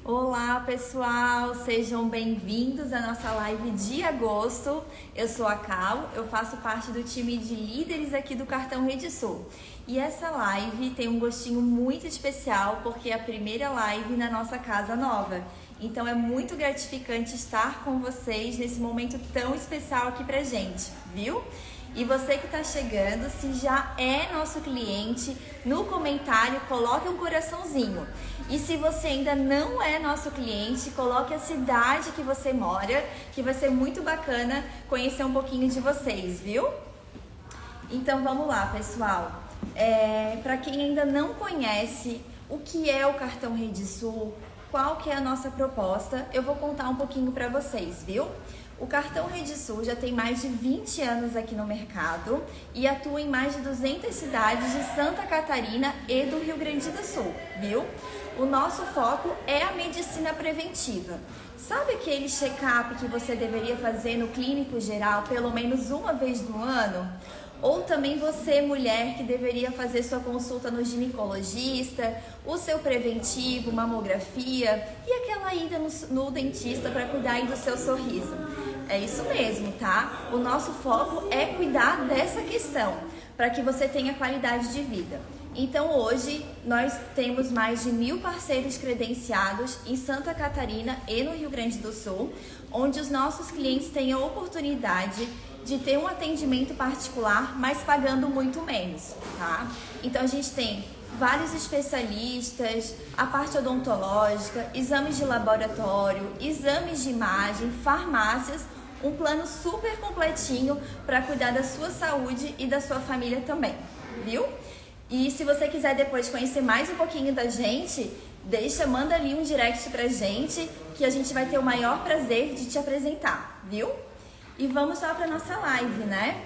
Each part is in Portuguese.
Olá, pessoal! Sejam bem-vindos à nossa live de agosto. Eu sou a Cal, eu faço parte do time de líderes aqui do Cartão Rede Sul. E essa live tem um gostinho muito especial porque é a primeira live na nossa casa nova. Então é muito gratificante estar com vocês nesse momento tão especial aqui pra gente, viu? E você que está chegando, se já é nosso cliente, no comentário coloque um coraçãozinho. E se você ainda não é nosso cliente, coloque a cidade que você mora, que vai ser muito bacana conhecer um pouquinho de vocês, viu? Então vamos lá, pessoal. Para quem ainda não conhece o que é o Cartão Rede Sul, qual que é a nossa proposta, eu vou contar um pouquinho para vocês, viu? O Cartão Rede Sul já tem mais de 20 anos aqui no mercado e atua em mais de 200 cidades de Santa Catarina e do Rio Grande do Sul, viu? O nosso foco é a medicina preventiva. Sabe aquele check-up que você deveria fazer no clínico geral pelo menos uma vez no ano? Ou também você, mulher, que deveria fazer sua consulta no ginecologista, o seu preventivo, mamografia e aquela ida no dentista para cuidar aí do seu sorriso. É isso mesmo, tá? O nosso foco é cuidar dessa questão, para que você tenha qualidade de vida. Então hoje nós temos mais de 1.000 parceiros credenciados em Santa Catarina e no Rio Grande do Sul, onde os nossos clientes têm a oportunidade de ter um atendimento particular, mas pagando muito menos, tá? Então a gente tem vários especialistas, a parte odontológica, exames de laboratório, exames de imagem, farmácias, um plano super completinho para cuidar da sua saúde e da sua família também, viu? E se você quiser depois conhecer mais um pouquinho da gente, manda ali um direct pra gente, que a gente vai ter o maior prazer de te apresentar, viu? E vamos lá para nossa live, né?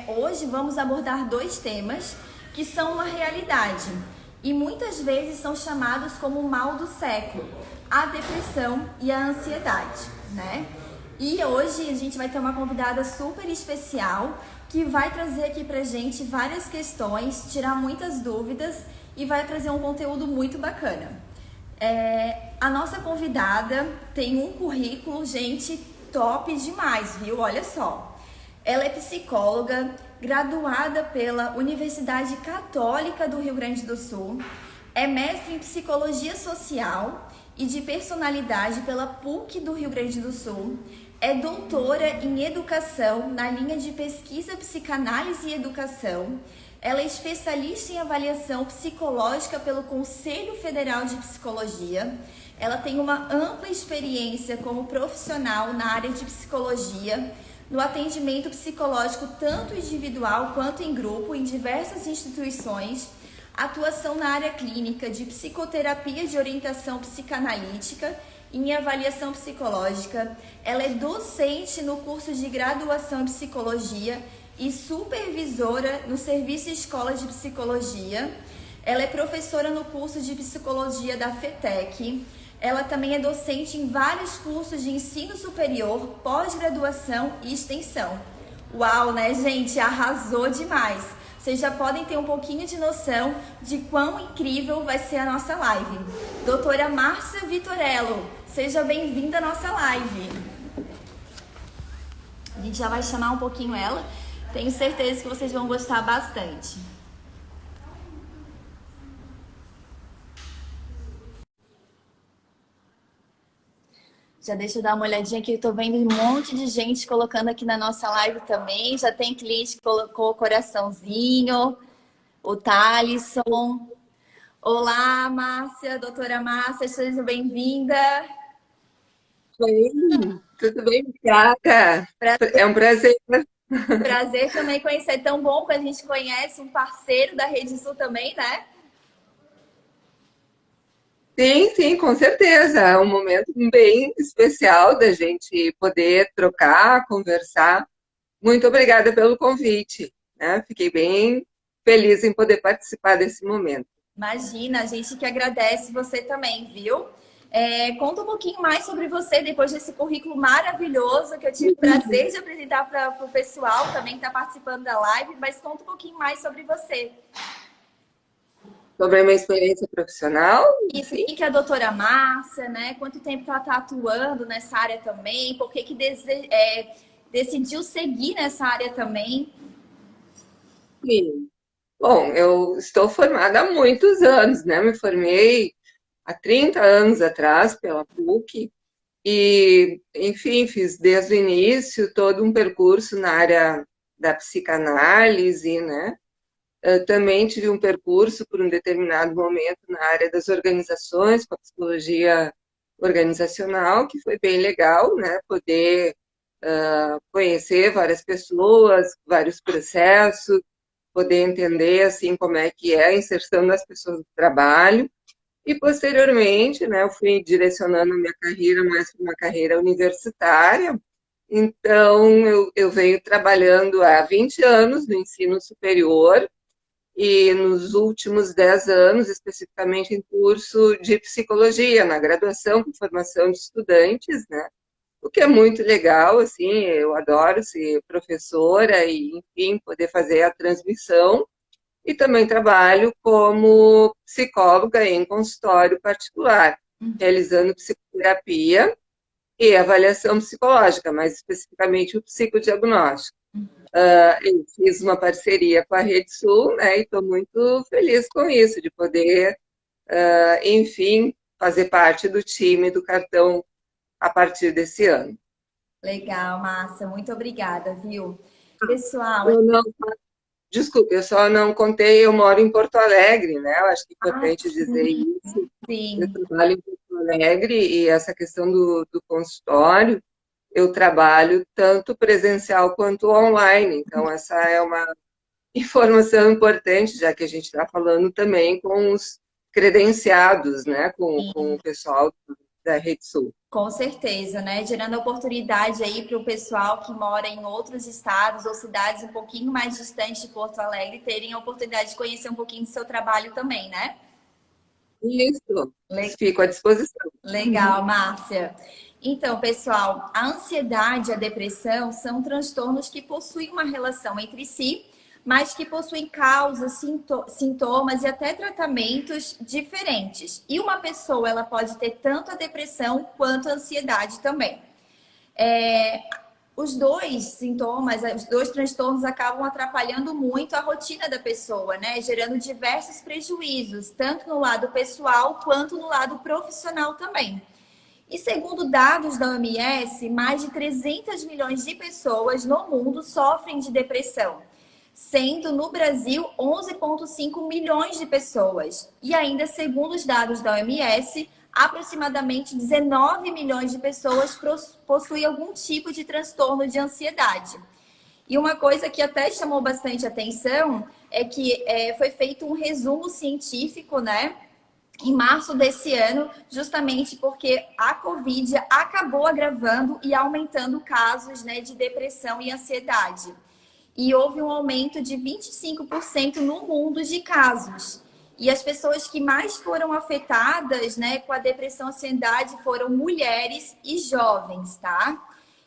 Hoje vamos abordar dois temas que são uma realidade e muitas vezes são chamados como o mal do século, a depressão e a ansiedade, né? E hoje a gente vai ter uma convidada super especial que vai trazer aqui pra gente várias questões, tirar muitas dúvidas e vai trazer um conteúdo muito bacana. A nossa convidada tem um currículo, gente, top demais, viu? Olha só. Ela é psicóloga, graduada pela Universidade Católica do Rio Grande do Sul, é mestre em Psicologia Social e de Personalidade pela PUC do Rio Grande do Sul, é doutora em Educação na linha de pesquisa Psicanálise e Educação, ela é especialista em avaliação psicológica pelo Conselho Federal de Psicologia, ela tem uma ampla experiência como profissional na área de psicologia, no atendimento psicológico tanto individual quanto em grupo em diversas instituições, atuação na área clínica de psicoterapia de orientação psicanalítica e em avaliação psicológica. Ela é docente no curso de graduação em psicologia e supervisora no Serviço Escola de Psicologia. Ela é professora no curso de psicologia da FETEC. Ela também é docente em vários cursos de ensino superior, pós-graduação e extensão. Uau, né, gente? Arrasou demais! Vocês já podem ter um pouquinho de noção de quão incrível vai ser a nossa live. Doutora Márcia Vitorello, seja bem-vinda à nossa live. A gente já vai chamar um pouquinho ela. Tenho certeza que vocês vão gostar bastante. Já deixa eu dar uma olhadinha aqui, eu tô vendo um monte de gente colocando aqui na nossa live também. Já tem cliente que colocou o coraçãozinho, o Thalisson. Olá, Márcia, doutora Márcia, seja bem-vinda. Oi, tudo bem, Cata? É um prazer. Prazer também conhecer, tão bom que a gente conhece um parceiro da Rede Sul também, né? Sim, sim, com certeza. É um momento bem especial da gente poder trocar, conversar. Muito obrigada pelo convite, né? Fiquei bem feliz em poder participar desse momento. Imagina, a gente que agradece você também, viu? Conta um pouquinho mais sobre você, depois desse currículo maravilhoso que eu tive o prazer de apresentar para o pessoal também que está participando da live, mas conta um pouquinho mais sobre você. Sobre a minha experiência profissional, Isso, enfim. quem que é a doutora Márcia, né? Quanto tempo que ela está atuando nessa área também? Por que que decidiu seguir nessa área também? Sim. Bom, eu estou formada há muitos anos, né? Me formei há 30 anos atrás pela PUC e, enfim, fiz desde o início todo um percurso na área da psicanálise, né? Eu também tive um percurso por um determinado momento na área das organizações, com a psicologia organizacional, que foi bem legal, né? Poder conhecer várias pessoas, vários processos, poder entender assim como é que é a inserção das pessoas no trabalho. E posteriormente, né, eu fui direcionando a minha carreira mais para uma carreira universitária. Então, eu venho trabalhando há 20 anos no ensino superior e nos últimos 10 anos, especificamente em curso de psicologia, na graduação com formação de estudantes, né? O que é muito legal, assim, eu adoro ser professora e, enfim, poder fazer a transmissão. E também trabalho como psicóloga em consultório particular, realizando psicoterapia e avaliação psicológica, mais especificamente o psicodiagnóstico. Eu fiz uma parceria com a Rede Sul, né, e estou muito feliz com isso, de poder, enfim, fazer parte do time do cartão a partir desse ano. Legal, Márcia, muito obrigada, viu? Pessoal, Eu não, desculpe, eu só não contei, eu moro em Porto Alegre, né? Eu acho que é importante dizer isso. Eu sim. trabalho em Porto Alegre e essa questão do consultório, eu trabalho tanto presencial quanto online. Então, essa é uma informação importante, já que a gente está falando também com os credenciados, né? Com o pessoal da Rede Sul. Com certeza, né? Gerando oportunidade aí para o pessoal que mora em outros estados ou cidades um pouquinho mais distantes de Porto Alegre terem a oportunidade de conhecer um pouquinho do seu trabalho também, né? Isso, fico à disposição. Legal, Márcia. Então, pessoal, a ansiedade e a depressão são transtornos que possuem uma relação entre si, mas que possuem causas, sintomas e até tratamentos diferentes. E uma pessoa, ela pode ter tanto a depressão quanto a ansiedade também. Os dois sintomas, os dois transtornos acabam atrapalhando muito a rotina da pessoa, né? Gerando diversos prejuízos, tanto no lado pessoal quanto no lado profissional também. E segundo dados da OMS, mais de 300 milhões de pessoas no mundo sofrem de depressão, sendo no Brasil 11,5 milhões de pessoas. E ainda segundo os dados da OMS, aproximadamente 19 milhões de pessoas possuem algum tipo de transtorno de ansiedade. E uma coisa que até chamou bastante atenção é que foi feito um resumo científico, né? Em março desse ano, justamente porque a Covid acabou agravando e aumentando casos, né, de depressão e ansiedade. E houve um aumento de 25% no mundo de casos. E as pessoas que mais foram afetadas, né, com a depressão e ansiedade foram mulheres e jovens, tá?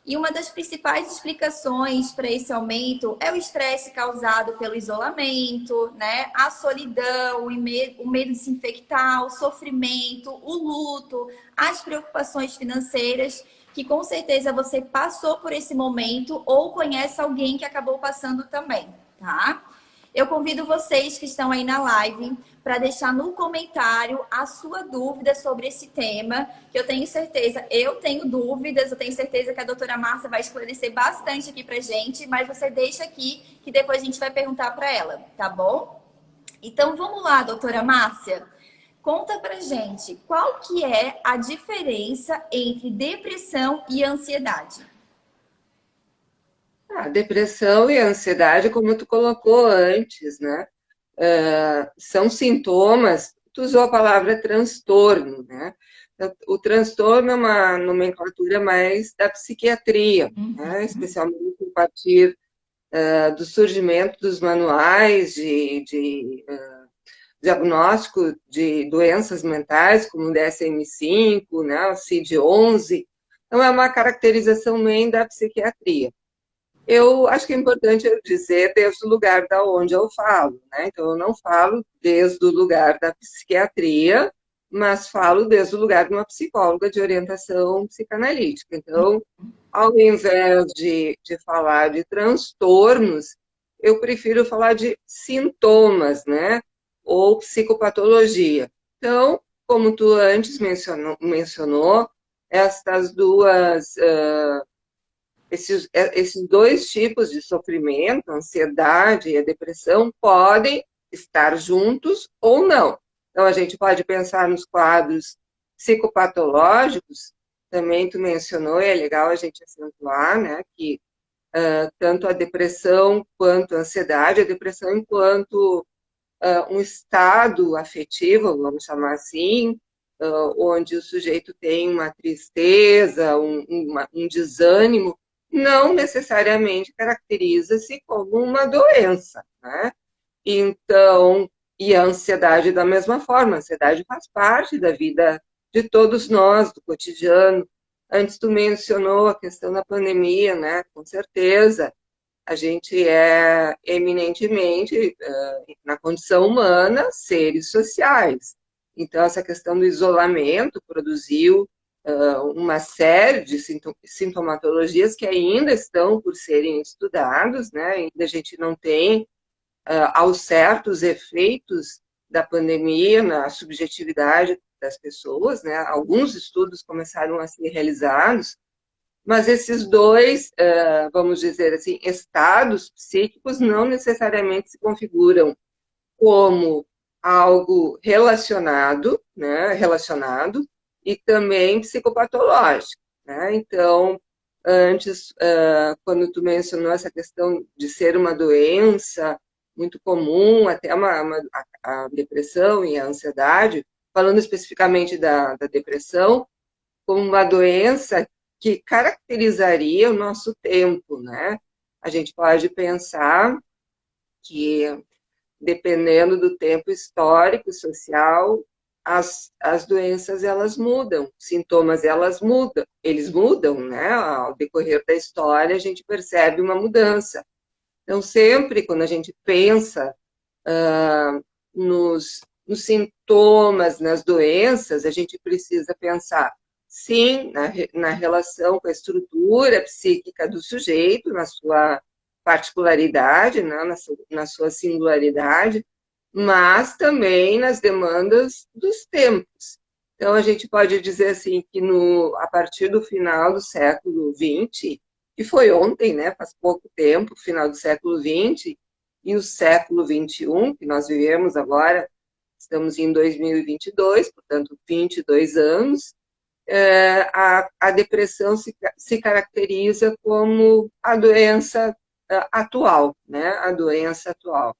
E uma das principais explicações para esse aumento é o estresse causado pelo isolamento, né? A solidão, o medo de se infectar, o sofrimento, o luto, as preocupações financeiras, que com certeza você passou por esse momento ou conhece alguém que acabou passando também, tá? Eu convido vocês que estão aí na live para deixar no comentário a sua dúvida sobre esse tema, que eu tenho certeza, eu tenho dúvidas, eu tenho certeza que a doutora Márcia vai esclarecer bastante aqui pra gente, mas você deixa aqui que depois a gente vai perguntar para ela, tá bom? Então vamos lá, doutora Márcia. Conta pra gente, qual que é a diferença entre depressão e ansiedade? A depressão e a ansiedade, como tu colocou antes, né? São sintomas, tu usou a palavra transtorno, né? O transtorno é uma nomenclatura mais da psiquiatria, né? Especialmente a partir do surgimento dos manuais de diagnóstico de doenças mentais, como o DSM-5, né? O CID-11. Então, é uma caracterização nem da psiquiatria. Eu acho que é importante eu dizer desde o lugar da onde eu falo, né? Então, eu não falo desde o lugar da psiquiatria, mas falo desde o lugar de uma psicóloga de orientação psicanalítica. Então, ao invés de falar de transtornos, eu prefiro falar de sintomas, né? Ou psicopatologia. Então, como tu antes mencionou estas duas esses dois tipos de sofrimento, a ansiedade e a depressão, podem estar juntos ou não. Então, a gente pode pensar nos quadros psicopatológicos, também tu mencionou, e é legal a gente acentuar, né, que tanto a depressão quanto a ansiedade, a depressão enquanto um estado afetivo, vamos chamar assim, onde o sujeito tem uma tristeza, um desânimo, não necessariamente caracteriza-se como uma doença, né? Então, e a ansiedade da mesma forma, a ansiedade faz parte da vida de todos nós, do cotidiano. Antes tu mencionou a questão da pandemia, né? Com certeza, a gente é eminentemente, na condição humana, seres sociais. Então, essa questão do isolamento produziu uma série de sintomatologias que ainda estão por serem estudados, né? Ainda a gente não tem ao certo os efeitos da pandemia na subjetividade das pessoas, né? Alguns estudos começaram a ser realizados, mas esses dois, vamos dizer assim, estados psíquicos não necessariamente se configuram como algo relacionado, né, relacionado, e também psicopatológico, né? Então, antes, quando tu mencionou essa questão de ser uma doença muito comum, até a depressão e a ansiedade, falando especificamente da depressão, como uma doença que caracterizaria o nosso tempo, né? A gente pode pensar que, dependendo do tempo histórico e social, as doenças elas mudam, sintomas eles mudam, né? Ao decorrer da história, a gente percebe uma mudança. Então, sempre quando a gente pensa nos sintomas, nas doenças, a gente precisa pensar, sim, na relação com a estrutura psíquica do sujeito, na sua particularidade, né, na sua singularidade, mas também nas demandas dos tempos. Então, a gente pode dizer assim que a partir do final do século XX, que foi ontem, né, faz pouco tempo, final do século XX, e o século XXI, que nós vivemos agora, estamos em 2022, portanto, 22 anos, a depressão se caracteriza como a doença atual, né? A doença atual.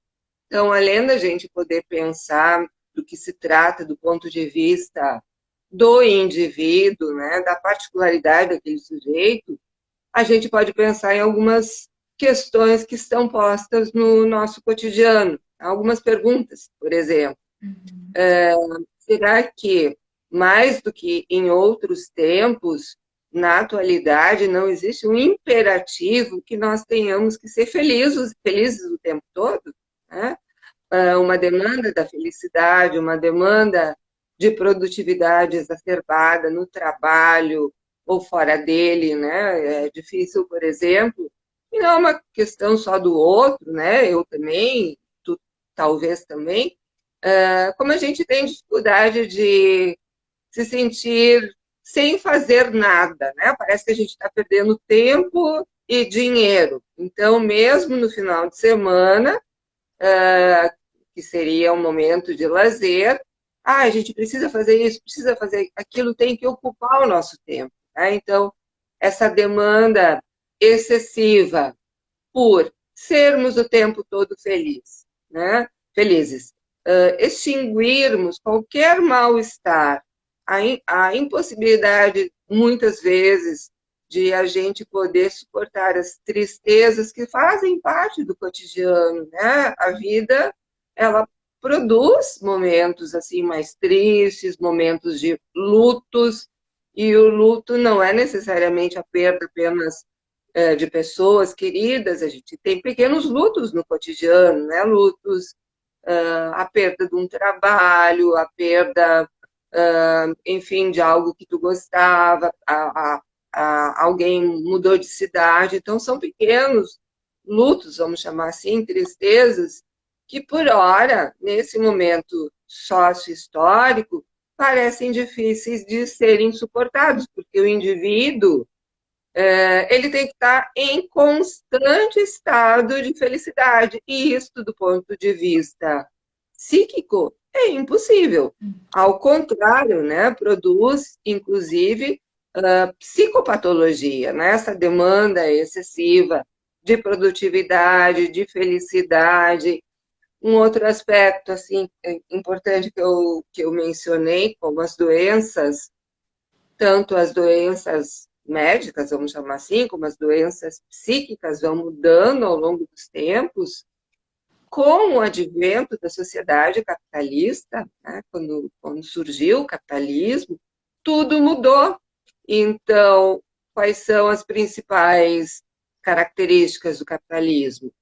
Então, além da gente poder pensar do que se trata do ponto de vista do indivíduo, né, da particularidade daquele sujeito, a gente pode pensar em algumas questões que estão postas no nosso cotidiano. Algumas perguntas, por exemplo. Será que, mais do que em outros tempos, na atualidade, não existe um imperativo que nós tenhamos que ser felizes o tempo todo? Né? Uma demanda da felicidade, uma demanda de produtividade exacerbada no trabalho ou fora dele, né? É difícil, por exemplo, e não é uma questão só do outro, né? Eu também, tu talvez também, como a gente tem dificuldade de se sentir sem fazer nada, né? Parece que a gente está perdendo tempo e dinheiro. Então, mesmo no final de semana, que seria um momento de lazer, a gente precisa fazer isso, precisa fazer aquilo, tem que ocupar o nosso tempo. Né? Então, essa demanda excessiva por sermos o tempo todo felizes, extinguirmos qualquer mal-estar, a impossibilidade, muitas vezes, de a gente poder suportar as tristezas que fazem parte do cotidiano, né? A vida, ela produz momentos assim mais tristes, momentos de lutos, e o luto não é necessariamente a perda apenas de pessoas queridas, a gente tem pequenos lutos no cotidiano, né? Lutos, a perda de um trabalho, a perda, enfim, de algo que tu gostava, alguém mudou de cidade. Então, são pequenos lutos, vamos chamar assim, tristezas, que por hora, nesse momento sócio-histórico, parecem difíceis de serem suportados, porque o indivíduo ele tem que estar em constante estado de felicidade. E isso, do ponto de vista psíquico, é impossível. Ao contrário, né, produz, inclusive, psicopatologia, né, essa demanda excessiva de produtividade, de felicidade. Um outro aspecto assim importante que eu mencionei, como as doenças, tanto as doenças médicas, vamos chamar assim, como as doenças psíquicas vão mudando ao longo dos tempos, com o advento da sociedade capitalista, né, quando surgiu o capitalismo, tudo mudou. Então, quais são as principais características do capitalismo?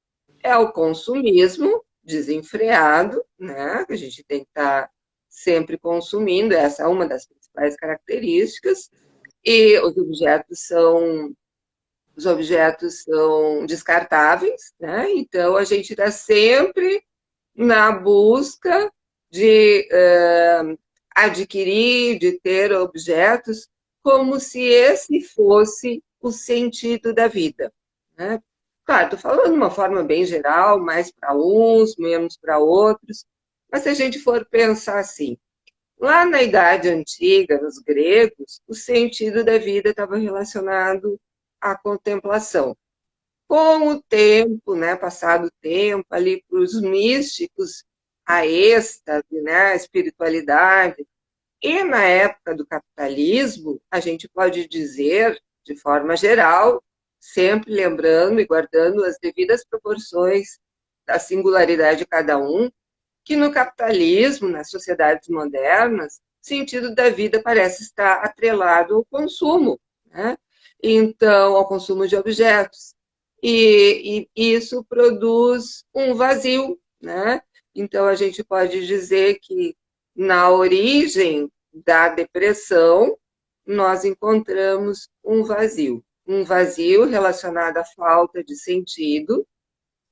É o consumismo desenfreado, né? A gente tem que estar sempre consumindo, essa é uma das principais características, e os objetos são descartáveis, né? Então a gente está sempre na busca de adquirir, de ter objetos, como se esse fosse o sentido da vida, né? Claro, estou falando de uma forma bem geral, mais para uns, menos para outros, mas se a gente for pensar assim, lá na Idade Antiga, nos gregos, o sentido da vida estava relacionado à contemplação. Com o tempo, né, passado o tempo, ali para os místicos, a êxtase, né, a espiritualidade. E na época do capitalismo, a gente pode dizer, de forma geral, sempre lembrando e guardando as devidas proporções da singularidade de cada um, que no capitalismo, nas sociedades modernas, o sentido da vida parece estar atrelado ao consumo, né? Então, ao consumo de objetos. E isso produz um vazio, né? Então, a gente pode dizer que na origem da depressão, nós encontramos um vazio relacionado à falta de sentido,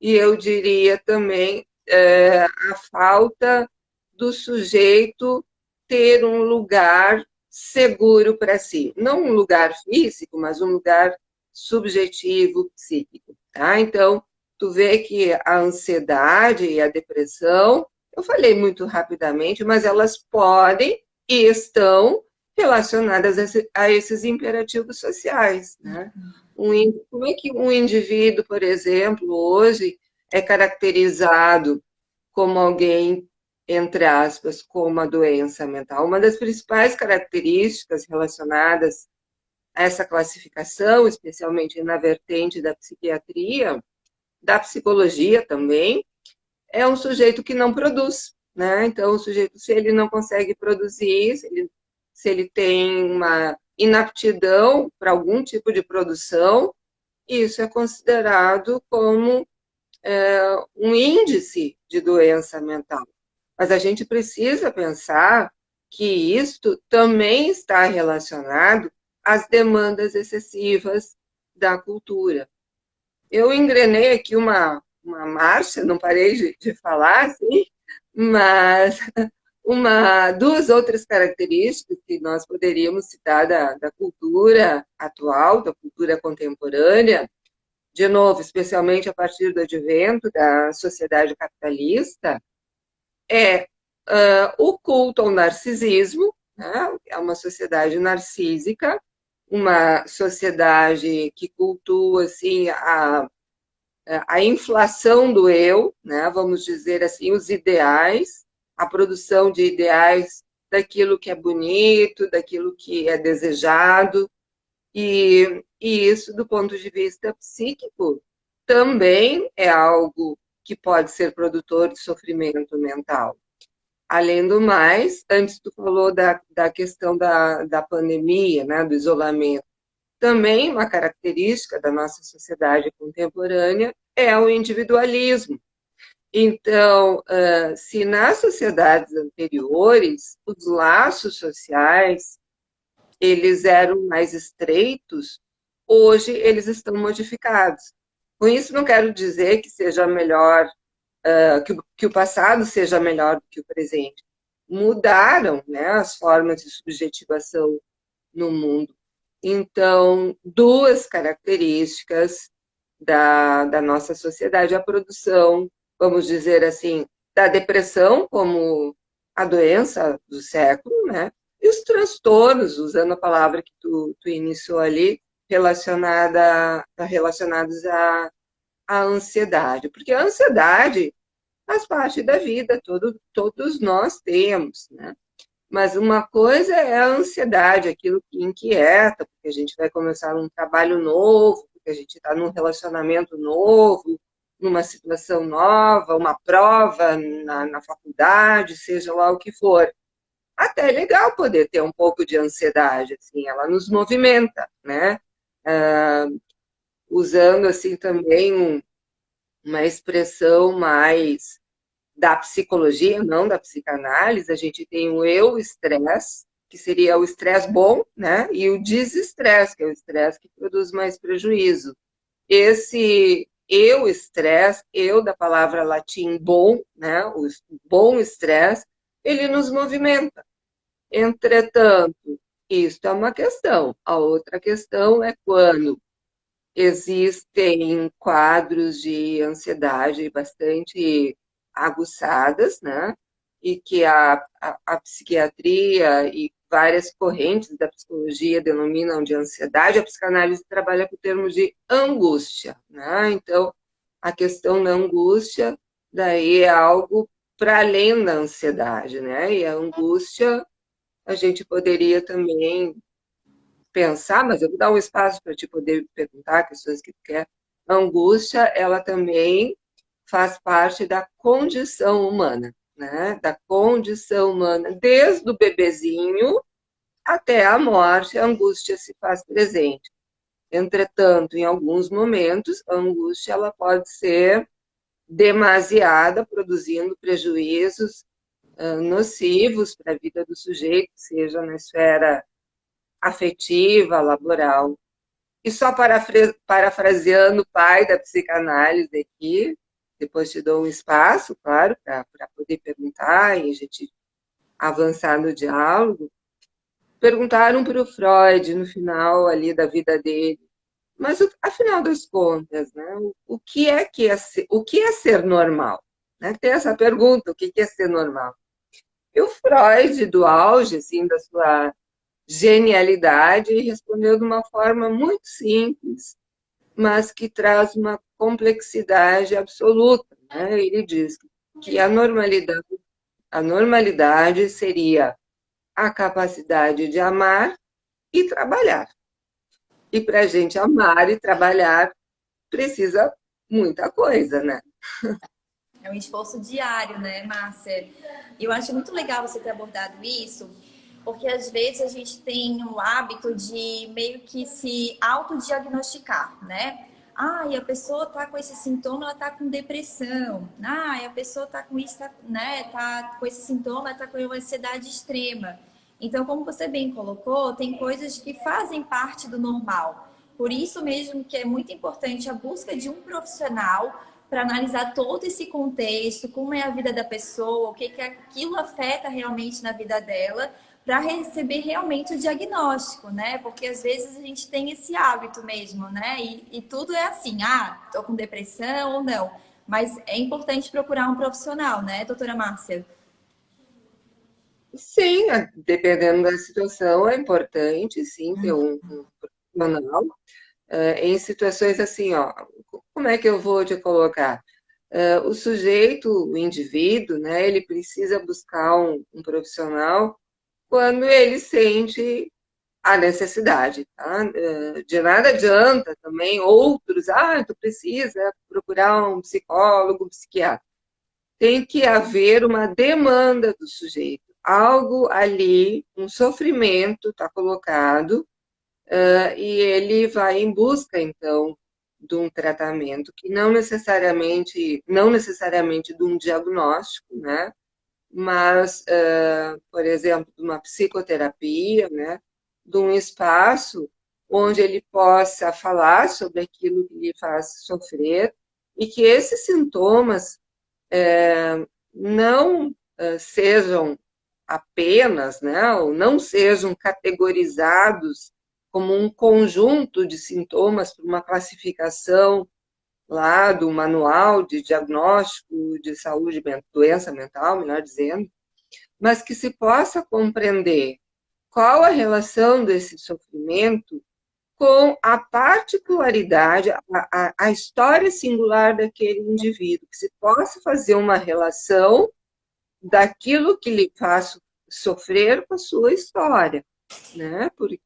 e eu diria também a falta do sujeito ter um lugar seguro para si. Não um lugar físico, mas um lugar subjetivo, psíquico. Tá? Então, tu vê que a ansiedade e a depressão, eu falei muito rapidamente, mas elas podem e estão relacionadas a esses imperativos sociais, né? Como é que um indivíduo, por exemplo, hoje é caracterizado como alguém, entre aspas, com uma doença mental? Uma das principais características relacionadas a essa classificação, especialmente na vertente da psiquiatria, da psicologia também, é um sujeito que não produz, né? Então, o sujeito, se ele não consegue produzir, se ele tem uma inaptidão para algum tipo de produção, isso é considerado como um índice de doença mental. Mas a gente precisa pensar que isto também está relacionado às demandas excessivas da cultura. Eu engrenei aqui uma marcha, não parei de falar, assim, mas duas outras características que nós poderíamos citar da cultura atual, da cultura contemporânea, de novo, especialmente a partir do advento da sociedade capitalista, é o culto ao narcisismo, né? É uma sociedade narcísica, uma sociedade que cultua assim, a inflação do eu, né? Vamos dizer assim, os ideais, a produção de ideais daquilo que é bonito, daquilo que é desejado, e isso, do ponto de vista psíquico, também é algo que pode ser produtor de sofrimento mental. Além do mais, antes tu falou da questão da pandemia, né, do isolamento. Também uma característica da nossa sociedade contemporânea é o individualismo. Então, se nas sociedades anteriores os laços sociais eles eram mais estreitos, hoje eles estão modificados. Com isso, não quero dizer que seja melhor, que o passado seja melhor do que o presente. Mudaram, né, as formas de subjetivação no mundo. Então, duas características da nossa sociedade, a produção, vamos dizer assim, da depressão como a doença do século, né? E os transtornos, usando a palavra que tu iniciou ali, relacionados à ansiedade. Porque a ansiedade faz parte da vida, todos nós temos, né? Mas uma coisa é a ansiedade, aquilo que inquieta, porque a gente vai começar um trabalho novo, porque a gente está num relacionamento novo, numa situação nova, uma prova na faculdade, seja lá o que for. Até é legal poder ter um pouco de ansiedade, assim, ela nos movimenta, né? Ah, usando, assim, também uma expressão mais da psicologia, não da psicanálise, a gente tem o eu-estresse, que seria o estresse bom, né? E o desestresse, que é o estresse que produz mais prejuízo. Esse eu-estresse, eu da palavra latim bom, né? O bom estresse, ele nos movimenta. Entretanto, isso é uma questão. A outra questão é quando existem quadros de ansiedade bastante aguçadas, né? E que a psiquiatria e várias correntes da psicologia denominam de ansiedade, a psicanálise trabalha com o termo de angústia, né? Então, a questão da angústia, daí é algo para além da ansiedade, né? E a angústia, a gente poderia também pensar, mas eu vou dar um espaço para te poder perguntar questões que tu quer. A angústia, ela também faz parte da condição humana, né? Da condição humana, desde o bebezinho até a morte, a angústia se faz presente. Entretanto, em alguns momentos, a angústia ela pode ser demasiada, produzindo prejuízos nocivos para a vida do sujeito, seja na esfera afetiva, laboral. E só parafraseando o pai da psicanálise aqui, depois te dou um espaço, claro, para poder perguntar e a gente avançar no diálogo. Perguntaram para o Freud no final ali da vida dele, mas afinal das contas, né, o que é ser normal? Né? Tem essa pergunta, o que é ser normal? E o Freud, do auge assim, da sua genialidade, respondeu de uma forma muito simples, mas que traz uma complexidade absoluta. Né? Ele diz que a normalidade seria a capacidade de amar e trabalhar. E para a gente amar e trabalhar, precisa muita coisa, né? É um esforço diário, né, Márcia? E eu acho muito legal você ter abordado isso, porque às vezes a gente tem o hábito de meio que se autodiagnosticar, né? Ah, e a pessoa tá com esse sintoma, ela tá com depressão. Ah, e a pessoa tá com isso, né? Tá com esse sintoma, ela tá com uma ansiedade extrema. Então, como você bem colocou, tem coisas que fazem parte do normal. Por isso mesmo que é muito importante a busca de um profissional para analisar todo esse contexto, como é a vida da pessoa, o que, que aquilo afeta realmente na vida dela, para receber realmente o diagnóstico, né? Porque às vezes a gente tem esse hábito mesmo, né? E tudo é assim, ah, tô com depressão ou não. Mas é importante procurar um profissional, né, doutora Márcia? Sim, dependendo da situação, é importante, sim, ter um profissional. Em situações assim, ó, como é que eu vou te colocar? O sujeito, o indivíduo, né, ele precisa buscar um profissional quando ele sente a necessidade, tá? De nada adianta também outros, tu precisa procurar um psicólogo, um psiquiatra. Tem que haver uma demanda do sujeito, algo ali, um sofrimento está colocado, e ele vai em busca, então, de um tratamento que não necessariamente de um diagnóstico, né? Mas, por exemplo, de uma psicoterapia, né? De um espaço onde ele possa falar sobre aquilo que lhe faz sofrer e que esses sintomas não sejam apenas, né, ou não sejam categorizados como um conjunto de sintomas para uma classificação lá do manual de diagnóstico de saúde, doença mental, melhor dizendo, mas que se possa compreender qual a relação desse sofrimento com a particularidade, a história singular daquele indivíduo, que se possa fazer uma relação daquilo que lhe faz sofrer com a sua história, né? Porque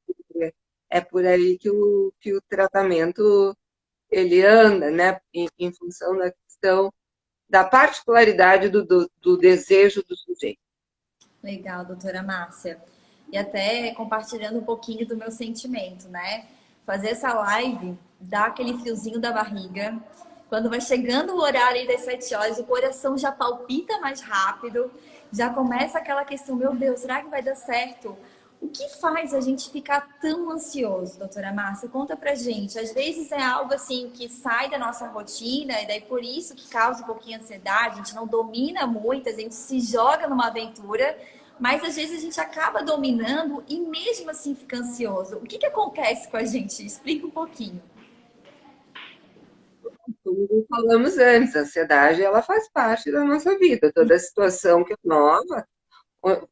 é por aí que o tratamento ele anda, né? Em função da questão da particularidade do desejo do sujeito. Legal, doutora Márcia. E até compartilhando um pouquinho do meu sentimento, né? Fazer essa live dá aquele friozinho da barriga. Quando vai chegando o horário das 7 horas, o coração já palpita mais rápido, já começa aquela questão, meu Deus, será que vai dar certo? O que faz a gente ficar tão ansioso, doutora Márcia? Conta pra gente. Às vezes é algo assim que sai da nossa rotina e daí por isso que causa um pouquinho de ansiedade, a gente não domina muito, a gente se joga numa aventura, mas às vezes a gente acaba dominando e mesmo assim fica ansioso. O que acontece com a gente? Explica um pouquinho. Como falamos antes, a ansiedade ela faz parte da nossa vida. Toda situação que é nova,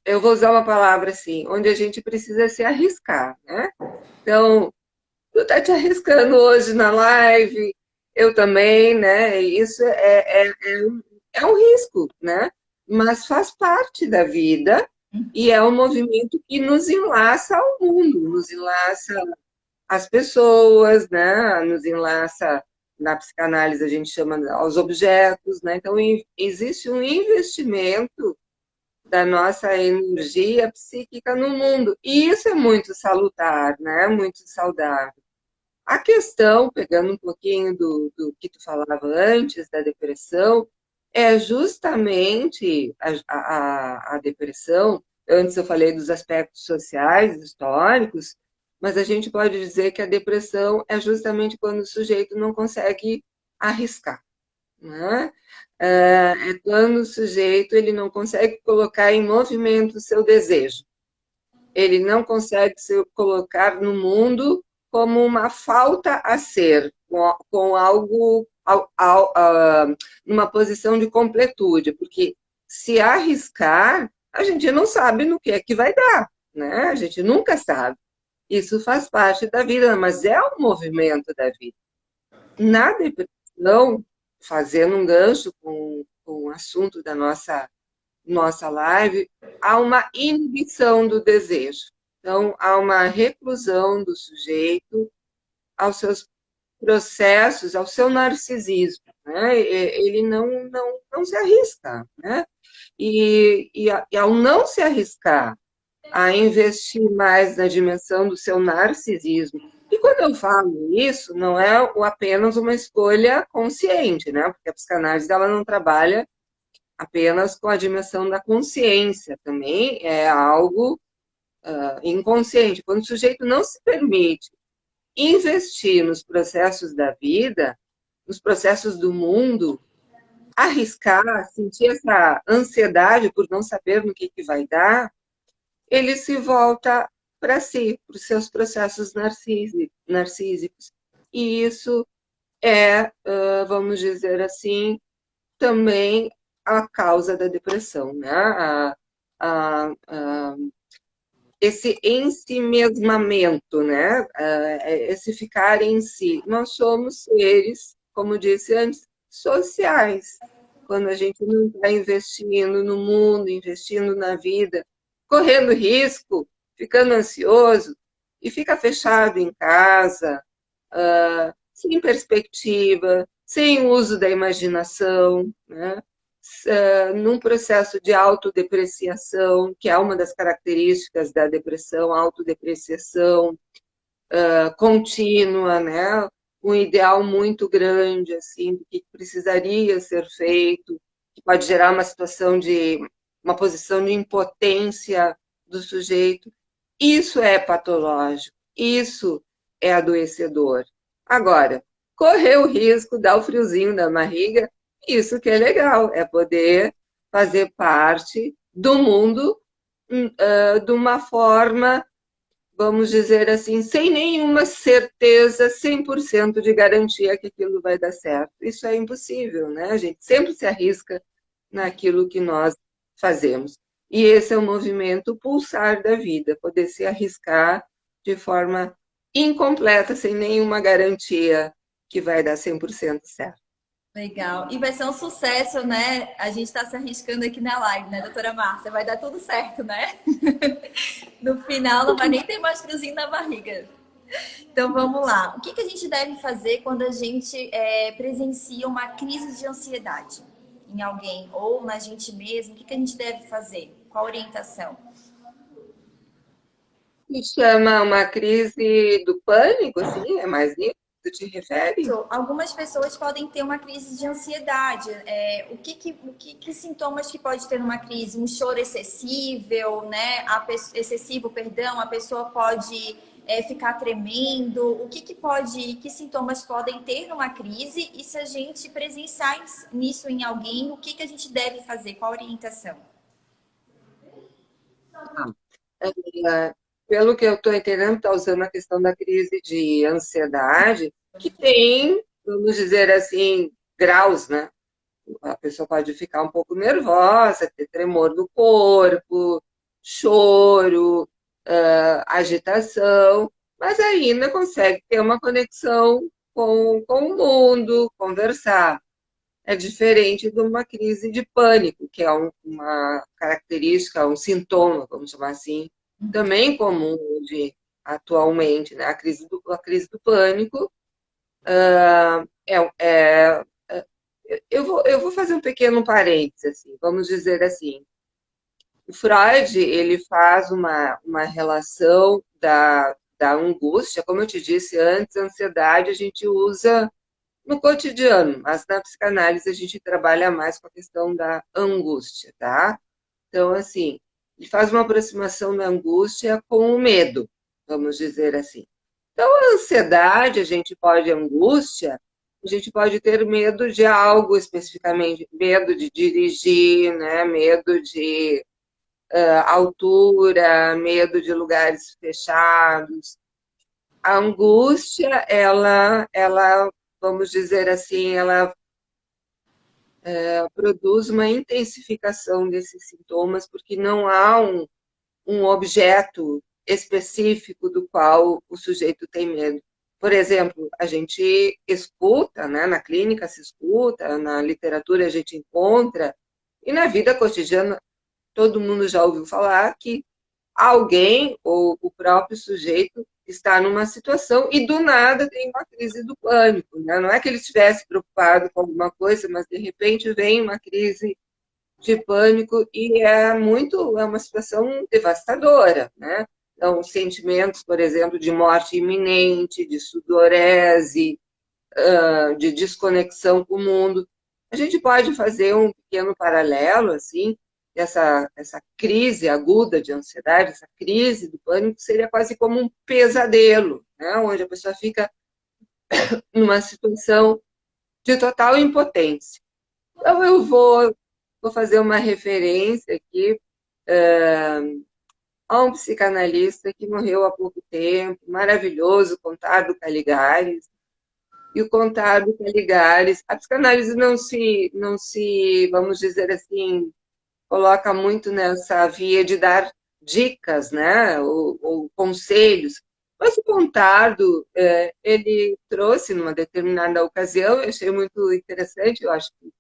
eu vou usar uma palavra assim, onde a gente precisa se arriscar, né? Então, tu tá te arriscando hoje na live, eu também, né? Isso é um risco, né? Mas faz parte da vida e é um movimento que nos enlaça ao mundo, nos enlaça às pessoas, né? Nos enlaça, na psicanálise a gente chama aos objetos, né? Então, existe um investimento da nossa energia psíquica no mundo. E isso é muito salutar, né? Muito saudável. A questão, pegando um pouquinho do que tu falava antes, da depressão, é justamente a depressão. Antes eu falei dos aspectos sociais, históricos, mas a gente pode dizer que a depressão é justamente quando o sujeito não consegue arriscar, né? É quando o sujeito ele não consegue colocar em movimento o seu desejo. Ele não consegue se colocar no mundo como uma falta a ser, com algo, numa posição de completude, porque se arriscar, a gente não sabe no que é que vai dar, né? A gente nunca sabe. Isso faz parte da vida, mas é um movimento da vida. Na depressão, fazendo um gancho com o assunto da nossa live, há uma inibição do desejo. Então, há uma reclusão do sujeito aos seus processos, ao seu narcisismo. Né? Ele não se arrisca. Né? E ao não se arriscar a investir mais na dimensão do seu narcisismo, e quando eu falo isso, não é apenas uma escolha consciente, né? Porque a psicanálise ela não trabalha apenas com a dimensão da consciência, também é algo inconsciente. Quando o sujeito não se permite investir nos processos da vida, nos processos do mundo, arriscar, sentir essa ansiedade por não saber no que vai dar, ele se volta para si, para os seus processos narcísicos. E isso é, vamos dizer assim, também a causa da depressão, né? Esse ensimesmamento, né? Esse ficar em si. Nós somos seres, como disse antes, sociais. Quando a gente não está investindo no mundo, investindo na vida, correndo risco, ficando ansioso, e fica fechado em casa, sem perspectiva, sem uso da imaginação, né? Num processo de autodepreciação, que é uma das características da depressão, a autodepreciação, contínua, né? Um ideal muito grande, assim, do que precisaria ser feito, que pode gerar uma situação de uma posição de impotência do sujeito. Isso é patológico, isso é adoecedor. Agora, correr o risco, dar o friozinho na barriga, isso que é legal, é poder fazer parte do mundo de uma forma, vamos dizer assim, sem nenhuma certeza, 100% de garantia que aquilo vai dar certo. Isso é impossível, né? A gente sempre se arrisca naquilo que nós fazemos. E esse é o movimento pulsar da vida, poder se arriscar de forma incompleta, sem nenhuma garantia que vai dar 100% certo. Legal. E vai ser um sucesso, né? A gente está se arriscando aqui na live, né, doutora Márcia? Vai dar tudo certo, né? No final não vai nem ter mais friozinho na barriga. Então vamos lá. O que que a gente deve fazer quando a gente presencia uma crise de ansiedade em alguém ou na gente mesmo? O que que a gente deve fazer? Qual a orientação? Se chama uma crise do pânico, assim, é mais nisso que tu te refere? Algumas pessoas podem ter uma crise de ansiedade. Que sintomas que pode ter numa crise? Um choro excessivo, né? Excessivo, perdão. A pessoa pode ficar tremendo. Que sintomas podem ter numa crise? E se a gente presenciar nisso em alguém, o que que a gente deve fazer? Qual a orientação? É, pelo que eu estou entendendo, está usando a questão da crise de ansiedade, que tem, vamos dizer assim, graus, né? A pessoa pode ficar um pouco nervosa, ter tremor no corpo, choro, agitação, mas ainda consegue ter uma conexão com o mundo, conversar. É diferente de uma crise de pânico, que é uma característica, um sintoma, vamos chamar assim, também comum atualmente, né? A crise do pânico é, eu vou fazer um pequeno parênteses, assim, vamos dizer assim. O Freud, ele faz uma relação da angústia, como eu te disse antes, a ansiedade a gente usa no cotidiano, mas na psicanálise a gente trabalha mais com a questão da angústia, tá? Então, assim, ele faz uma aproximação da angústia com o medo, vamos dizer assim. Então, a ansiedade, a angústia, a gente pode ter medo de algo especificamente, medo de dirigir, né? Medo de altura, medo de lugares fechados. A angústia, ela, vamos dizer assim, ela produz uma intensificação desses sintomas, porque não há um objeto específico do qual o sujeito tem medo. Por exemplo, a gente escuta, né, na clínica se escuta, na literatura a gente encontra, e na vida cotidiana todo mundo já ouviu falar que alguém ou o próprio sujeito está numa situação e do nada tem uma crise do pânico, né? Não é que ele estivesse preocupado com alguma coisa, mas de repente vem uma crise de pânico e é uma situação devastadora, né? Então, sentimentos, por exemplo, de morte iminente, de sudorese, de desconexão com o mundo. A gente pode fazer um pequeno paralelo, assim, essa crise aguda de ansiedade, essa crise do pânico, seria quase como um pesadelo, né? Onde a pessoa fica numa situação de total impotência. Então, vou fazer uma referência aqui a um psicanalista que morreu há pouco tempo, maravilhoso, Contardo Caligares. E o Contardo Caligares, a psicanálise não se, vamos dizer assim, coloca muito nessa via de dar dicas, né, ou conselhos. Mas o Contardo, ele trouxe numa determinada ocasião, eu achei muito interessante, eu acho que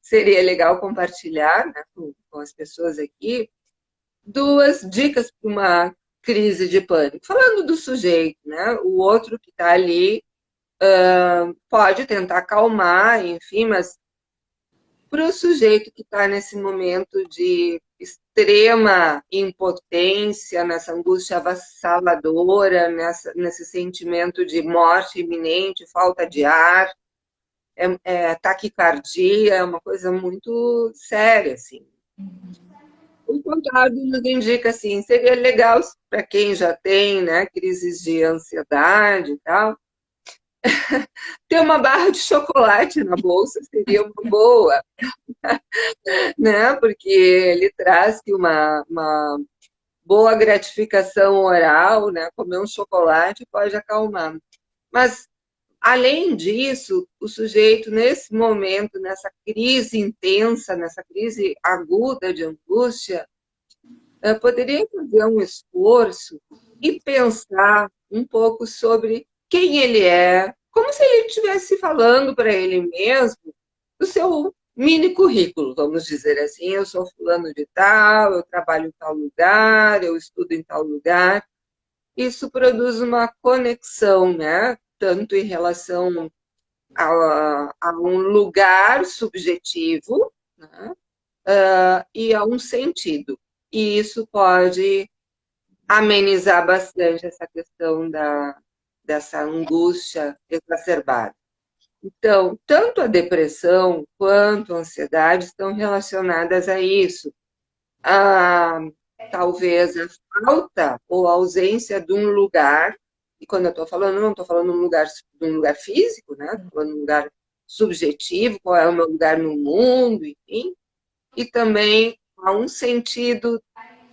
seria legal compartilhar, né, com as pessoas aqui, duas dicas para uma crise de pânico. Falando do sujeito, né, o outro que está ali pode tentar acalmar, enfim, mas para o sujeito que está nesse momento de extrema impotência, nessa angústia avassaladora, nesse sentimento de morte iminente, falta de ar, taquicardia, é uma coisa muito séria, assim. O contrário nos indica, assim, seria legal para quem já tem, né, crises de ansiedade e tal, ter uma barra de chocolate na bolsa seria uma boa, né? Porque ele traz que uma boa gratificação oral, né? Comer um chocolate pode acalmar. Mas, além disso, o sujeito, nesse momento, nessa crise intensa, nessa crise aguda de angústia, poderia fazer um esforço e pensar um pouco sobre quem ele é, como se ele estivesse falando para ele mesmo do seu mini currículo, vamos dizer assim. Eu sou fulano de tal, eu trabalho em tal lugar, eu estudo em tal lugar. Isso produz uma conexão, né? Tanto em relação a um lugar subjetivo, né? E a um sentido. E isso pode amenizar bastante essa questão dessa angústia exacerbada. Então, tanto a depressão quanto a ansiedade estão relacionadas a isso. A, talvez a falta ou a ausência de um lugar, e quando eu estou falando, não estou falando de um lugar físico, né? Estou falando de um lugar subjetivo, qual é o meu lugar no mundo, enfim, e também há um sentido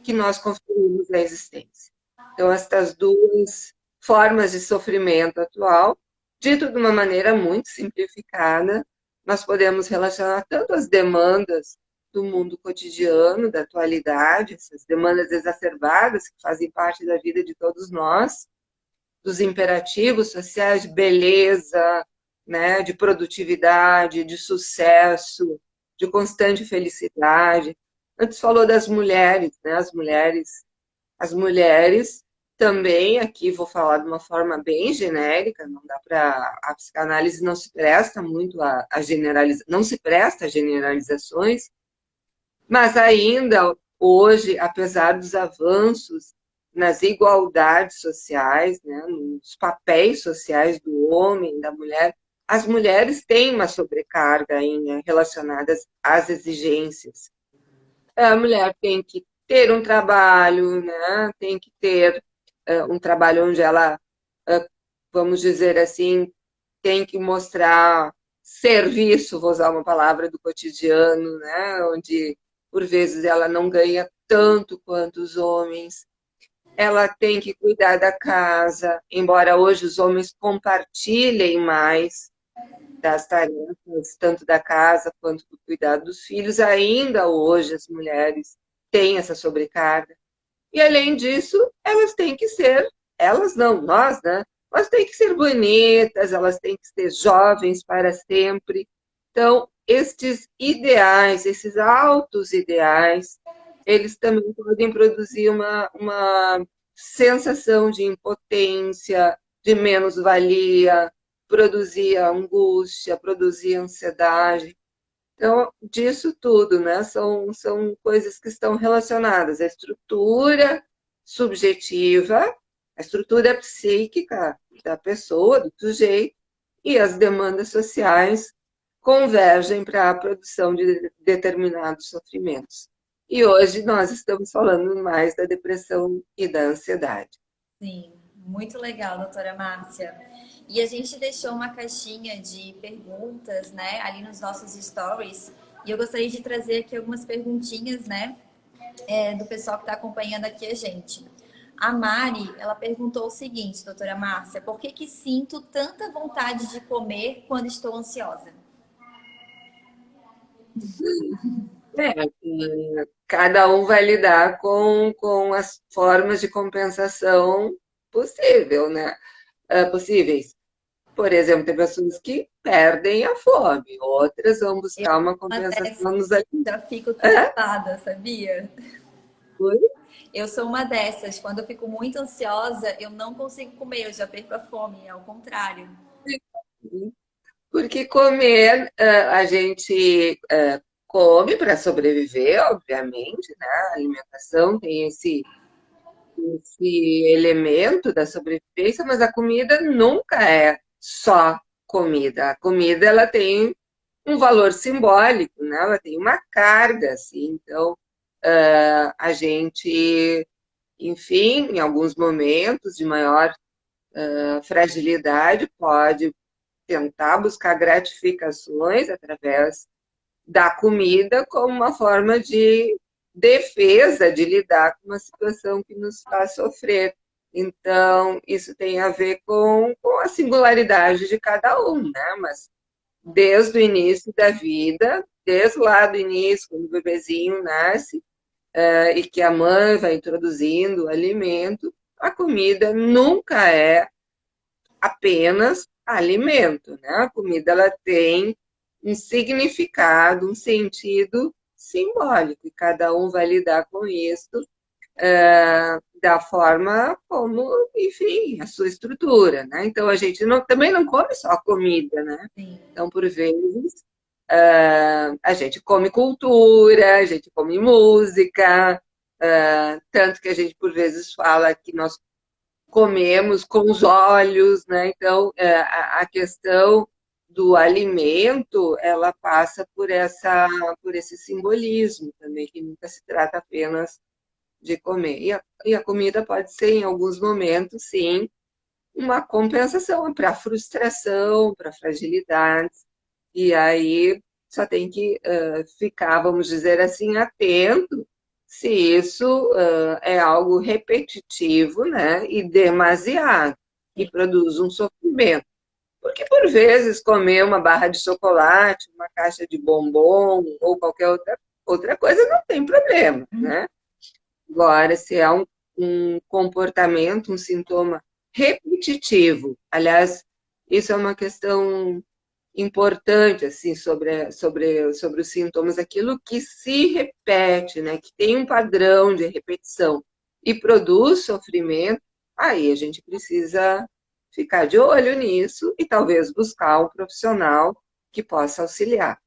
que nós construímos na existência. Então, estas duas formas de sofrimento atual, dito de uma maneira muito simplificada, nós podemos relacionar tanto as demandas do mundo cotidiano, da atualidade, essas demandas exacerbadas que fazem parte da vida de todos nós, dos imperativos sociais de beleza, né, de produtividade, de sucesso, de constante felicidade. Antes falou das mulheres, né? As mulheres também, aqui vou falar de uma forma bem genérica, não dá para a psicanálise não se presta muito a generaliza, não se presta a generalizações, mas ainda hoje, apesar dos avanços nas igualdades sociais, né, nos papéis sociais do homem, da mulher, as mulheres têm uma sobrecarga ainda relacionadas às exigências. A mulher tem que ter um trabalho, né, tem que ter um trabalho onde ela, vamos dizer assim, tem que mostrar serviço, vou usar uma palavra do cotidiano, né? Onde, por vezes, ela não ganha tanto quanto os homens. Ela tem que cuidar da casa, embora hoje os homens compartilhem mais das tarefas, tanto da casa quanto do cuidado dos filhos, ainda hoje as mulheres têm essa sobrecarga. E, além disso, elas têm que ser, elas não, nós, né? Elas têm que ser bonitas, elas têm que ser jovens para sempre. Então, estes ideais, esses altos ideais, eles também podem produzir uma sensação de impotência, de menos-valia, produzir angústia, produzir ansiedade. Então, disso tudo, né? São coisas que estão relacionadas à estrutura subjetiva, à estrutura psíquica da pessoa, do sujeito, e as demandas sociais convergem para a produção de determinados sofrimentos. E hoje nós estamos falando mais da depressão e da ansiedade. Sim, muito legal, doutora Márcia. E a gente deixou uma caixinha de perguntas, né, ali nos nossos stories. E eu gostaria de trazer aqui algumas perguntinhas, né, do pessoal que está acompanhando aqui a gente. A Mari, ela perguntou o seguinte, doutora Márcia, por que que sinto tanta vontade de comer quando estou ansiosa? Cada um vai lidar com as formas de compensação possível, né? Possíveis. Por exemplo, tem pessoas que perdem a fome, outras vão buscar uma Uma dessas, compensação nos alimentos. já fico É? travada, sabia? Oi? Eu sou uma dessas. Quando eu fico muito ansiosa, eu não consigo comer, eu já perco a fome, é o contrário. Porque comer, a gente come para sobreviver, obviamente, né? A alimentação tem esse elemento da sobrevivência, mas a comida nunca é só comida. A comida, ela tem um valor simbólico, né? Ela tem uma carga, assim. Então, a gente, enfim, em alguns momentos de maior fragilidade, pode tentar buscar gratificações através da comida como uma forma de defesa, de lidar com uma situação que nos faz sofrer. Então, isso tem a ver com a singularidade de cada um, né? Mas desde o início da vida, desde lá do início, quando o bebezinho nasce, e que a mãe vai introduzindo o alimento, a comida nunca é apenas alimento, né? A comida ela tem um significado, um sentido simbólico, e cada um vai lidar com isso da forma como, enfim, a sua estrutura, né? Então a gente também não come só comida, né? Sim. Então, por vezes, a gente come cultura, a gente come música, tanto que a gente, por vezes, fala que nós comemos com os olhos, né? Então, a questão do alimento, ela passa por esse simbolismo também, que nunca se trata apenas de comer. E a comida pode ser, em alguns momentos, sim, uma compensação para frustração, para fragilidades. E aí só tem que ficar, vamos dizer assim, atento se isso é algo repetitivo, né, e demasiado, e Sim. produz um sofrimento. Porque, por vezes, comer uma barra de chocolate, uma caixa de bombom ou qualquer outra coisa não tem problema, Uhum. né? Agora, se é um comportamento, um sintoma repetitivo, aliás, isso é uma questão importante assim sobre os sintomas, aquilo que se repete, né, que tem um padrão de repetição e produz sofrimento, aí a gente precisa ficar de olho nisso e talvez buscar um profissional que possa auxiliar.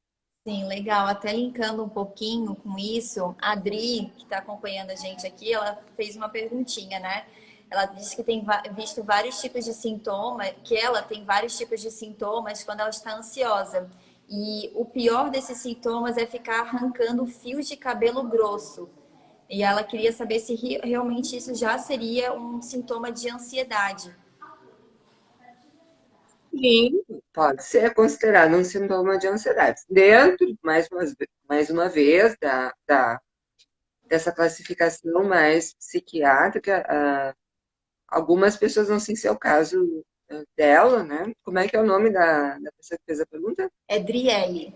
Sim, legal. Até linkando um pouquinho com isso, a Adri, que está acompanhando a gente aqui, ela fez uma perguntinha, né? Ela disse que tem visto vários tipos de sintomas, que ela tem vários tipos de sintomas quando ela está ansiosa. E o pior desses sintomas é ficar arrancando fios de cabelo grosso. E ela queria saber se realmente isso já seria um sintoma de ansiedade. Sim, pode ser considerado um sintoma de ansiedade. Dentro, mais uma vez, dessa classificação mais psiquiátrica, algumas pessoas, não sei se é o caso dela, né? Como é que é o nome da pessoa que fez a pergunta? É Driele.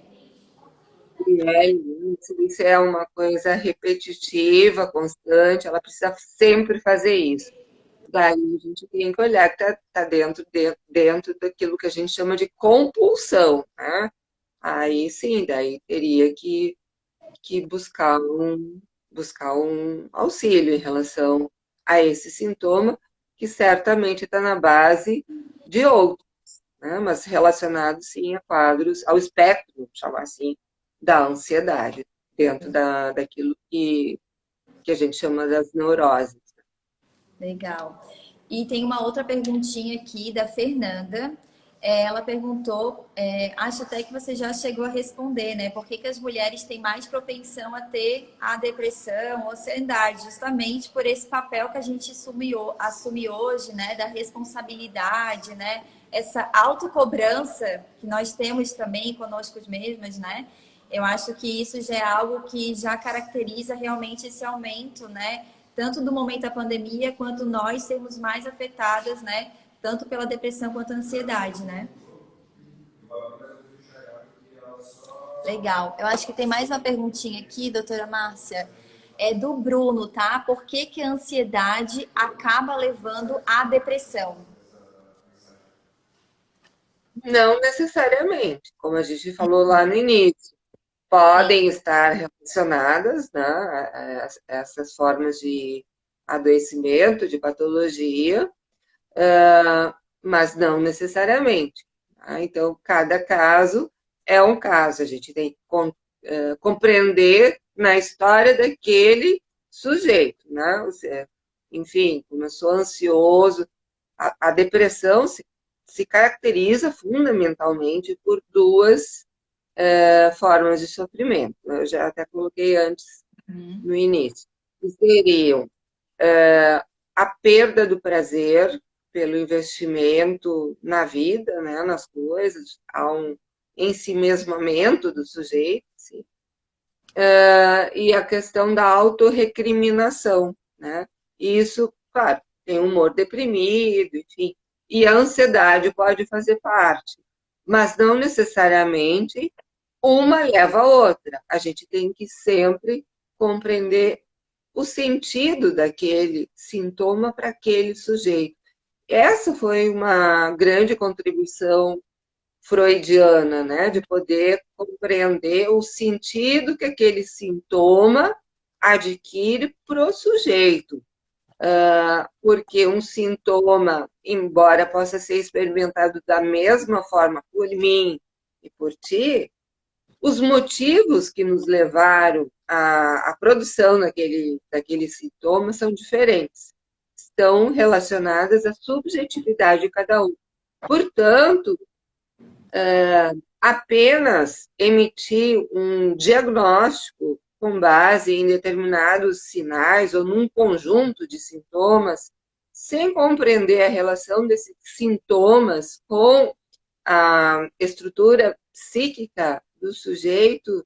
Gabriele, se é uma coisa repetitiva, constante, ela precisa sempre fazer isso. Daí a gente tem que olhar que está dentro daquilo que a gente chama de compulsão, né? Aí sim, daí teria que buscar um auxílio em relação a esse sintoma, que certamente está na base de outros, né? Mas relacionado sim a quadros, ao espectro, vamos chamar assim, da ansiedade, dentro daquilo que a gente chama das neuroses. Legal. E tem uma outra perguntinha aqui da Fernanda. Ela perguntou, acho até que você já chegou a responder, né? Por que, que as mulheres têm mais propensão a ter a depressão ou ansiedade? Justamente por esse papel que a gente assume hoje, né? Da responsabilidade, né? Essa autocobrança que nós temos também conosco mesmas, né? Eu acho que isso já é algo que já caracteriza realmente esse aumento, né? Tanto do momento da pandemia, quanto nós sermos mais afetadas, né? Tanto pela depressão quanto a ansiedade, né? Legal. Eu acho que tem mais uma perguntinha aqui, doutora Márcia. É do Bruno, tá? Por que que a ansiedade acaba levando à depressão? Não necessariamente, como a gente falou lá no início, podem Sim. estar relacionadas, né, a essas formas de adoecimento, de patologia, mas não necessariamente. Tá? Então, cada caso é um caso, a gente tem que compreender na história daquele sujeito, né? Enfim, começou ansioso. A depressão se caracteriza fundamentalmente por duas formas de sofrimento. Eu já até coloquei antes no início, que seriam a perda do prazer pelo investimento na vida, né, nas coisas, há um ensimesmamento do sujeito, assim, e a questão da autorrecriminação, né? E isso, claro, tem humor deprimido, enfim, e a ansiedade pode fazer parte, mas não necessariamente uma leva a outra. A gente tem que sempre compreender o sentido daquele sintoma para aquele sujeito. Essa foi uma grande contribuição freudiana, né, de poder compreender o sentido que aquele sintoma adquire para o sujeito. Porque um sintoma, embora possa ser experimentado da mesma forma por mim e por ti, os motivos que nos levaram à produção daquele sintoma são diferentes, estão relacionadas à subjetividade de cada um. Portanto, apenas emitir um diagnóstico com base em determinados sinais ou num conjunto de sintomas, sem compreender a relação desses sintomas com a estrutura psíquica do sujeito,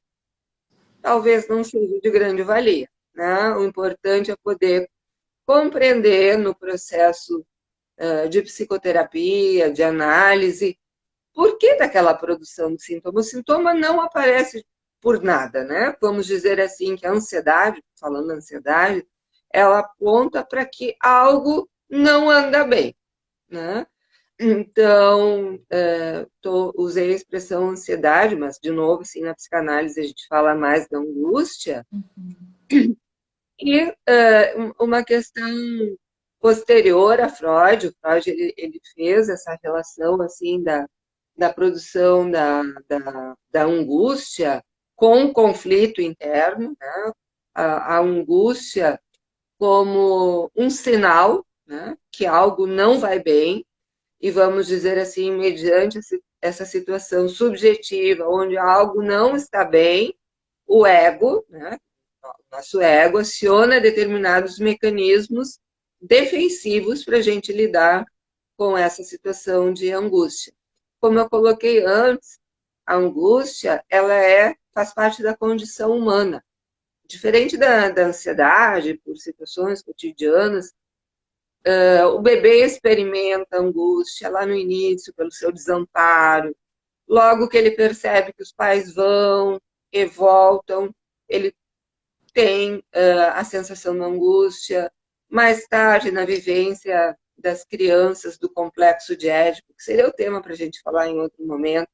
talvez não seja de grande valia, né? O importante é poder compreender no processo de psicoterapia, de análise, por que daquela produção de sintoma? O sintoma não aparece por nada, né? Vamos dizer assim que a ansiedade, falando ansiedade, ela aponta para que algo não anda bem, né? Então, usei a expressão ansiedade, mas, de novo, assim, na psicanálise a gente fala mais da angústia. E uma questão posterior a Freud, o Freud ele fez essa relação, assim, da produção da angústia com o conflito interno, né? A angústia como um sinal, né, que algo não vai bem, e vamos dizer assim, mediante essa situação subjetiva, onde algo não está bem, o ego, né, nosso ego, aciona determinados mecanismos defensivos para a gente lidar com essa situação de angústia. Como eu coloquei antes, a angústia, ela faz parte da condição humana. Diferente da ansiedade, por situações cotidianas, o bebê experimenta angústia lá no início, pelo seu desamparo. Logo que ele percebe que os pais vão e voltam, ele tem a sensação de angústia. Mais tarde, na vivência das crianças do complexo de Édipo, que seria o tema para a gente falar em outro momento,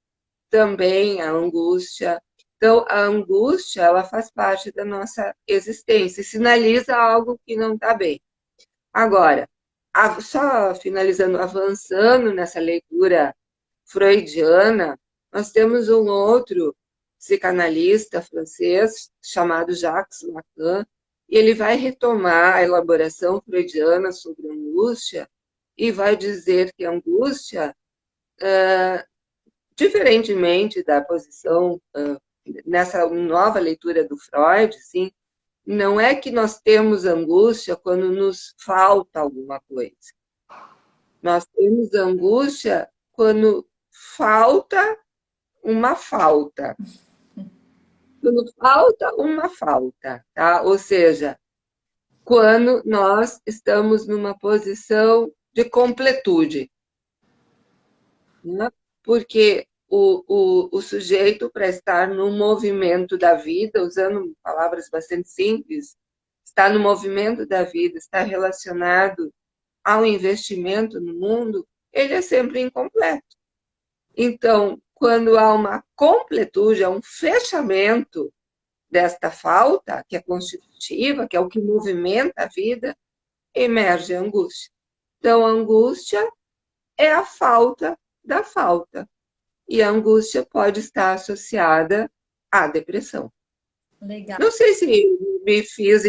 também a angústia. Então, a angústia, ela faz parte da nossa existência e sinaliza algo que não está bem. Agora, só finalizando, avançando nessa leitura freudiana, nós temos um outro psicanalista francês chamado Jacques Lacan, e ele vai retomar a elaboração freudiana sobre a angústia e vai dizer que a angústia, diferentemente da posição nessa nova leitura do Freud, assim, não é que nós temos angústia quando nos falta alguma coisa. Nós temos angústia quando falta uma falta. Quando falta uma falta, tá? Ou seja, quando nós estamos numa posição de completude, né? Porque o sujeito, para estar no movimento da vida, usando palavras bastante simples, está no movimento da vida, está relacionado ao investimento no mundo, ele é sempre incompleto. Então, quando há uma completude, há um fechamento desta falta, que é constitutiva, que é o que movimenta a vida, emerge a angústia. Então, a angústia é a falta da falta. e a angústia pode estar associada à depressão. Legal. Não sei se me fiz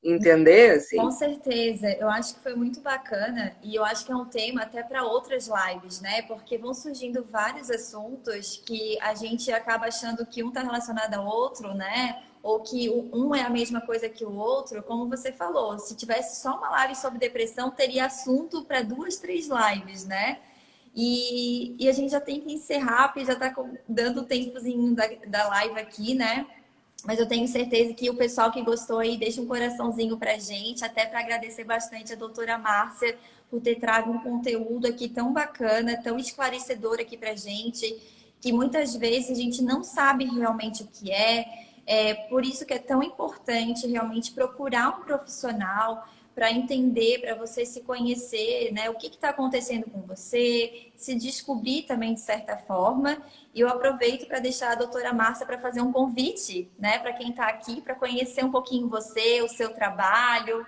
entender, Com assim. certeza, eu acho que foi muito bacana e eu acho que é um tema até para outras lives, né? Porque vão surgindo vários assuntos que a gente acaba achando que um está relacionado ao outro, né? Ou que um é a mesma coisa que o outro, como você falou. Se tivesse só uma live sobre depressão, teria assunto para duas, três lives, né? E a gente já tem que encerrar, porque já está dando o tempozinho da live aqui, né? Mas eu tenho certeza que o pessoal que gostou aí deixa um coraçãozinho pra gente, até para agradecer bastante a doutora Márcia por ter trago um conteúdo aqui tão bacana, tão esclarecedor aqui pra gente, que muitas vezes a gente não sabe realmente o que é. É por isso que é tão importante realmente procurar um profissional para entender, para você se conhecer, né? O que está acontecendo com você, se descobrir também de certa forma. E eu aproveito para deixar a doutora Márcia para fazer um convite, né, para quem está aqui, para conhecer um pouquinho você, o seu trabalho.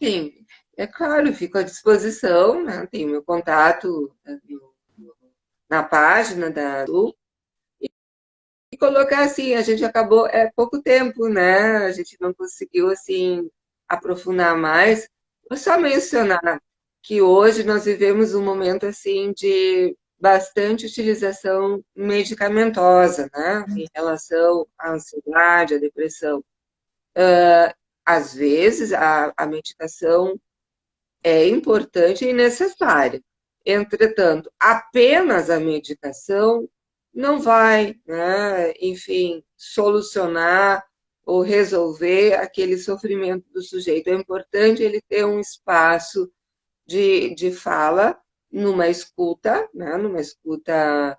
Sim, é claro, fico à disposição, né? Tem o meu contato na página da Du. E colocar assim, a gente acabou, é pouco tempo, né? A gente não conseguiu, assim, aprofundar mais. Vou só mencionar que hoje nós vivemos um momento, assim, de bastante utilização medicamentosa, né? Em relação à ansiedade, à depressão. Às vezes, a medicação é importante e necessária. Entretanto, apenas a medicação não vai, né, enfim, solucionar ou resolver aquele sofrimento do sujeito. É importante ele ter um espaço de fala numa escuta, né, numa escuta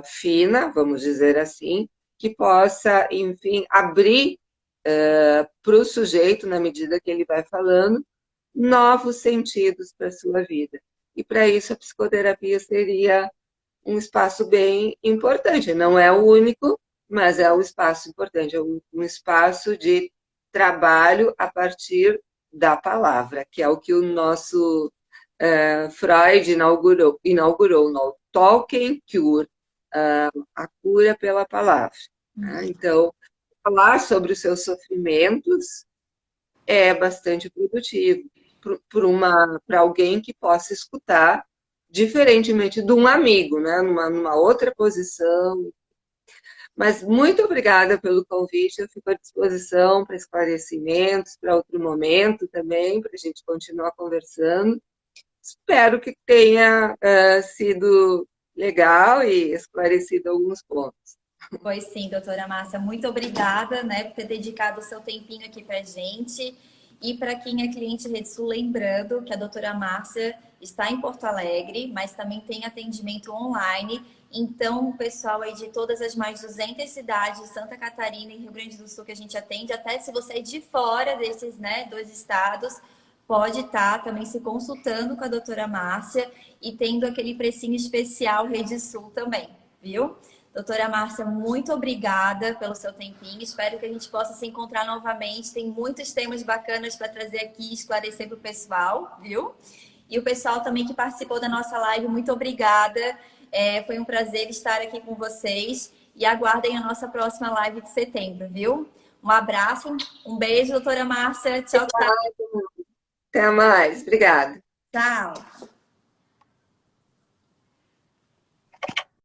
fina, vamos dizer assim, que possa, enfim, abrir para o sujeito, na medida que ele vai falando, novos sentidos para a sua vida. E para isso a psicoterapia seria um espaço bem importante. Não é o único, mas é um espaço importante, é um espaço de trabalho a partir da palavra, que é o que o nosso Freud inaugurou no Talk and Cure, a cura pela palavra. Né? Então, falar sobre os seus sofrimentos é bastante produtivo para alguém que possa escutar, diferentemente de um amigo, né? Numa outra posição. Mas muito obrigada pelo convite, eu fico à disposição para esclarecimentos, para outro momento também, para a gente continuar conversando. Espero que tenha sido legal e esclarecido alguns pontos. Pois sim, doutora Márcia, muito obrigada, né, por ter dedicado o seu tempinho aqui para gente. E para quem é cliente Rede Sul, lembrando que a doutora Márcia está em Porto Alegre, mas também tem atendimento online. Então, o pessoal aí de todas as mais 200 cidades, Santa Catarina e Rio Grande do Sul, que a gente atende, até se você é de fora desses, né, dois estados, pode estar também se consultando com a doutora Márcia e tendo aquele precinho especial Rede Sul também, viu? Doutora Márcia, muito obrigada pelo seu tempinho. Espero que a gente possa se encontrar novamente. Tem muitos temas bacanas para trazer aqui e esclarecer para o pessoal, viu? E o pessoal também que participou da nossa live, muito obrigada. Foi um prazer estar aqui com vocês. E aguardem a nossa próxima live de setembro, viu? Um abraço, um beijo, doutora Márcia. Tchau, tchau. Até mais, obrigada. Tchau.